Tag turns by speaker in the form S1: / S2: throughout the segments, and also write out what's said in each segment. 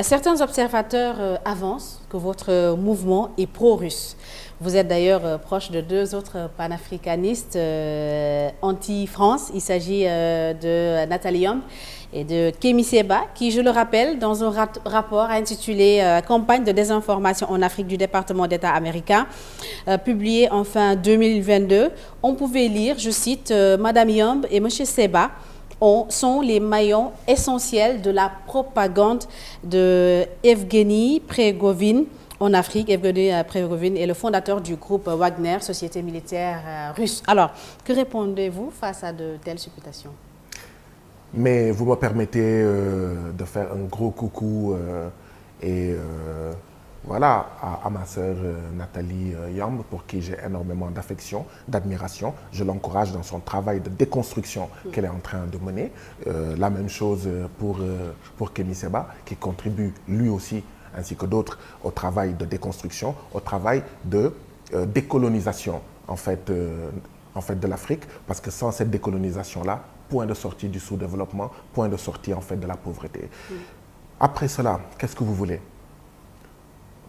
S1: Certains observateurs avancent que votre mouvement est pro-russe. Vous êtes d'ailleurs proche de deux autres panafricanistes anti-France. Il s'agit de Nathalie Yamb et de Kémi Séba, qui, je le rappelle, dans un rapport intitulé « Campagne de désinformation en Afrique du département d'État américain », publié en fin 2022, on pouvait lire, je cite, « Madame Yamb et Monsieur Séba sont les maillons essentiels de la propagande de Evgueni Prigojine en Afrique. » Evgueni Prigojine est le fondateur du groupe Wagner, société militaire russe. Alors, que répondez-vous face à de telles supputations?
S2: Mais vous me permettez de faire un gros coucou voilà, à ma sœur Nathalie Yamb, pour qui j'ai énormément d'affection, d'admiration. Je l'encourage dans son travail de déconstruction qu'elle est en train de mener. La même chose pour Kémi Séba, qui contribue lui aussi, ainsi que d'autres, au travail de déconstruction, au travail de décolonisation en fait de l'Afrique, parce que sans cette décolonisation-là, point de sortie du sous-développement, point de sortie en fait de la pauvreté. Après cela, qu'est-ce que vous voulez?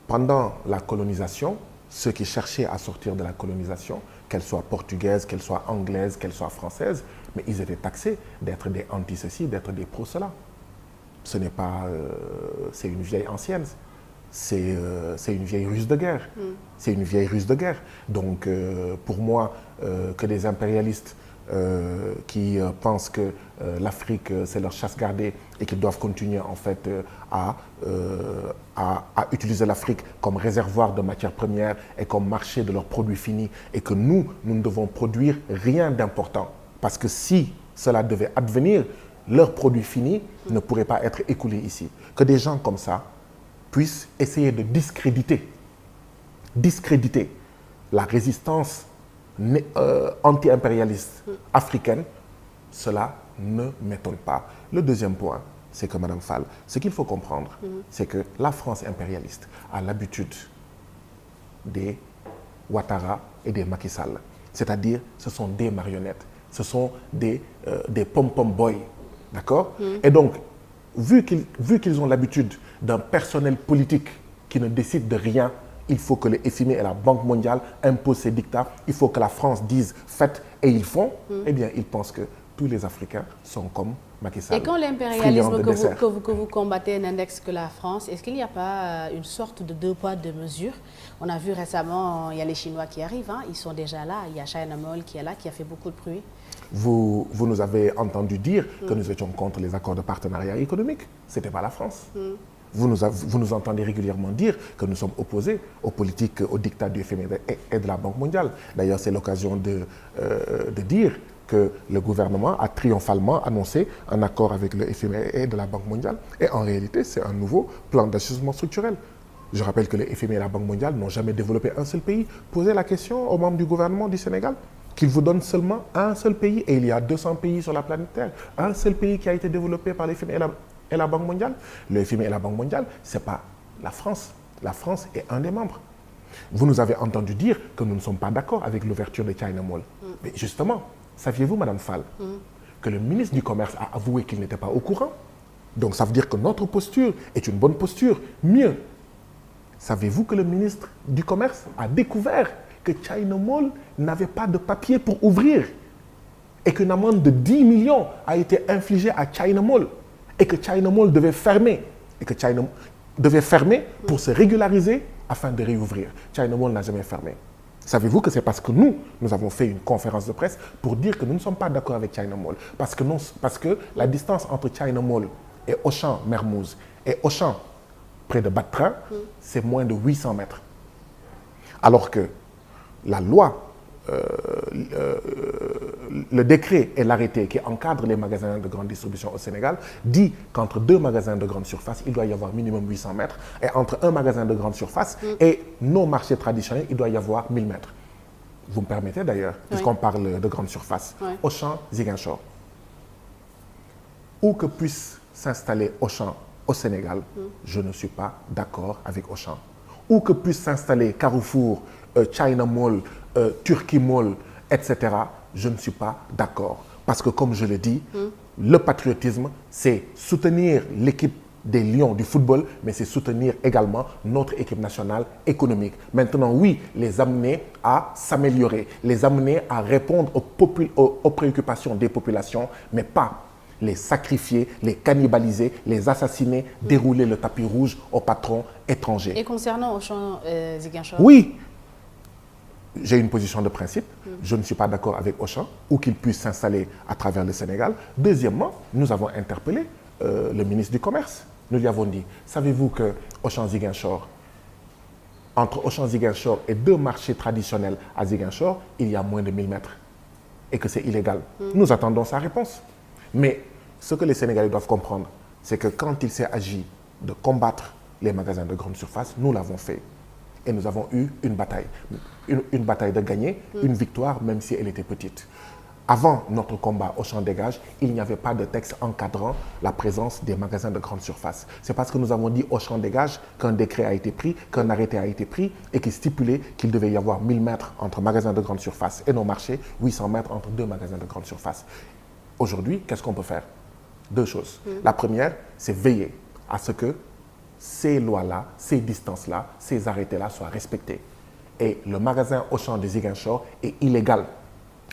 S2: Pendant la colonisation, ceux qui cherchaient à sortir de la colonisation, qu'elle soit portugaise, qu'elle soit anglaise, qu'elle soit française, mais ils étaient taxés d'être des anti-ceci, d'être des pro-cela. Ce n'est pas... c'est une vieille ancienne. C'est une vieille ruse de guerre. C'est une vieille ruse de guerre. Donc, pour moi, que des impérialistes qui pensent que l'Afrique, c'est leur chasse gardée et qu'ils doivent continuer en fait à utiliser l'Afrique comme réservoir de matières premières et comme marché de leurs produits finis, et que nous ne devons produire rien d'important. Parce que si cela devait advenir, leurs produits finis ne pourraient pas être écoulés ici. Que des gens comme ça puissent essayer de discréditer la résistance anti-impérialiste africaine, cela ne m'étonne pas. Le deuxième point, c'est que Madame Fall, ce qu'il faut comprendre, c'est que la France impérialiste a l'habitude des Ouattara et des Macky Sall. C'est-à-dire, ce sont des marionnettes, ce sont des pom-pom boys, d'accord? Et donc, vu qu'ils ont l'habitude d'un personnel politique qui ne décide de rien, il faut que le FMI et la Banque mondiale imposent ces dictats. Il faut que la France dise faites et ils font. Eh bien, ils pensent que tous les Africains sont comme Macky Sall.
S1: Et quand l'impérialisme que vous combattez n'indexe que la France, est-ce qu'il n'y a pas une sorte de deux poids, deux mesures? On a vu récemment, il y a les Chinois qui arrivent, hein, ils sont déjà là. Il y a China Mall qui est là, qui a fait beaucoup de bruit.
S2: Vous nous avez entendu dire que nous étions contre les accords de partenariat économique. Ce n'était pas la France. Vous nous entendez régulièrement dire que nous sommes opposés aux politiques, aux dictats du FMI et de la Banque mondiale. D'ailleurs, c'est l'occasion de dire que le gouvernement a triomphalement annoncé un accord avec le FMI et de la Banque mondiale. Et en réalité, c'est un nouveau plan d'ajustement structurel. Je rappelle que le FMI et la Banque mondiale n'ont jamais développé un seul pays. Posez la question aux membres du gouvernement du Sénégal, qu'ils vous donnent seulement un seul pays. Et il y a 200 pays sur la planète Terre. Un seul pays qui a été développé par le FMI et la Banque mondiale. Le FMI et la Banque mondiale, ce n'est pas la France. La France est un des membres. Vous nous avez entendu dire que nous ne sommes pas d'accord avec l'ouverture de China Mall. Mais justement, saviez-vous, Madame Fall, que le ministre du Commerce a avoué qu'il n'était pas au courant? Donc ça veut dire que notre posture est une bonne posture. Mieux, savez-vous que le ministre du Commerce a découvert que China Mall n'avait pas de papier pour ouvrir et qu'une amende de 10 millions a été infligée à China Mall et que China Mall devait fermer pour se régulariser afin de réouvrir. China Mall n'a jamais fermé. Savez-vous que c'est parce que nous avons fait une conférence de presse pour dire que nous ne sommes pas d'accord avec China Mall. Parce que la distance entre China Mall et Auchan Mermoz et Auchan près de Batra, c'est moins de 800 mètres. Alors que la loi, le décret et l'arrêté qui encadrent les magasins de grande distribution au Sénégal dit qu'entre deux magasins de grande surface, il doit y avoir minimum 800 mètres. Et entre un magasin de grande surface et nos marchés traditionnels, il doit y avoir 1000 mètres. Vous me permettez d'ailleurs, puisqu'on parle de grande surface. Auchan, Ziguinchor. Où que puisse s'installer Auchan au Sénégal, je ne suis pas d'accord avec Auchan. Où que puisse s'installer Carrefour, China Mall, Turkey Mall, etc., je ne suis pas d'accord. Parce que comme je le dis, le patriotisme, c'est soutenir l'équipe des lions du football, mais c'est soutenir également notre équipe nationale économique. Maintenant, oui, les amener à s'améliorer, les amener à répondre aux préoccupations des populations, mais pas les sacrifier, les cannibaliser, les assassiner, dérouler le tapis rouge aux patrons étrangers.
S1: Et concernant Auchan Ziguinchor?
S2: Oui, j'ai une position de principe. Je ne suis pas d'accord avec Auchan ou qu'il puisse s'installer à travers le Sénégal. Deuxièmement, nous avons interpellé le ministre du Commerce. Nous lui avons dit, savez-vous que Auchan Ziguinchor, entre Auchan Ziguinchor et 2 marchés traditionnels à Ziguinchor, il y a moins de 1000 mètres et que c'est illégal. Nous attendons sa réponse. Mais ce que les Sénégalais doivent comprendre, c'est que quand il s'est agi de combattre les magasins de grande surface, nous l'avons fait. Et nous avons eu une bataille. Une bataille de gagner, une victoire, même si elle était petite. Avant notre combat Auchan Dégage, il n'y avait pas de texte encadrant la présence des magasins de grande surface. C'est parce que nous avons dit Auchan Dégage qu'un décret a été pris, qu'un arrêté a été pris et qui stipulait qu'il devait y avoir 1000 mètres entre magasins de grande surface et nos marchés, 800 mètres entre 2 magasins de grande surface. Aujourd'hui, qu'est-ce qu'on peut faire? 2 choses. La première, c'est veiller à ce que ces lois-là, ces distances-là, ces arrêtés-là soient respectés. Et le magasin Auchan de Ziguinchor est illégal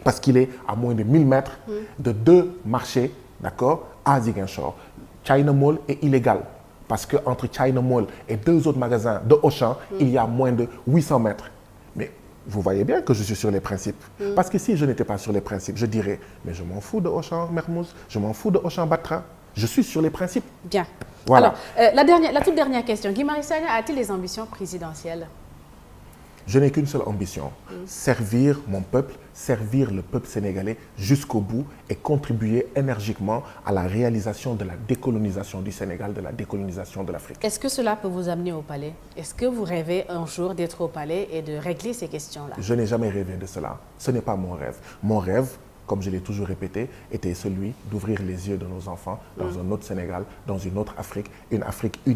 S2: parce qu'il est à moins de 1000 mètres de 2 marchés, d'accord, à Ziguinchor. China Mall est illégal parce qu'entre China Mall et 2 autres magasins de Auchan, il y a moins de 800 mètres. Mais vous voyez bien que je suis sur les principes. Parce que si je n'étais pas sur les principes, je dirais, mais je m'en fous de Auchan Mermoz, je m'en fous de Auchan Batra. Je suis sur les principes.
S1: Bien.
S2: Voilà.
S1: Alors, la toute dernière question. Guy Marius Sagna a-t-il des ambitions présidentielles?
S2: Je n'ai qu'une seule ambition, servir mon peuple, servir le peuple sénégalais jusqu'au bout et contribuer énergiquement à la réalisation de la décolonisation du Sénégal, de la décolonisation de l'Afrique.
S1: Est-ce que cela peut vous amener au palais? Est-ce que vous rêvez un jour d'être au palais et de régler ces questions-là?
S2: Je n'ai jamais rêvé de cela. Ce n'est pas mon rêve. Mon rêve, comme je l'ai toujours répété, était celui d'ouvrir les yeux de nos enfants dans un autre Sénégal, dans une autre Afrique, une Afrique unie.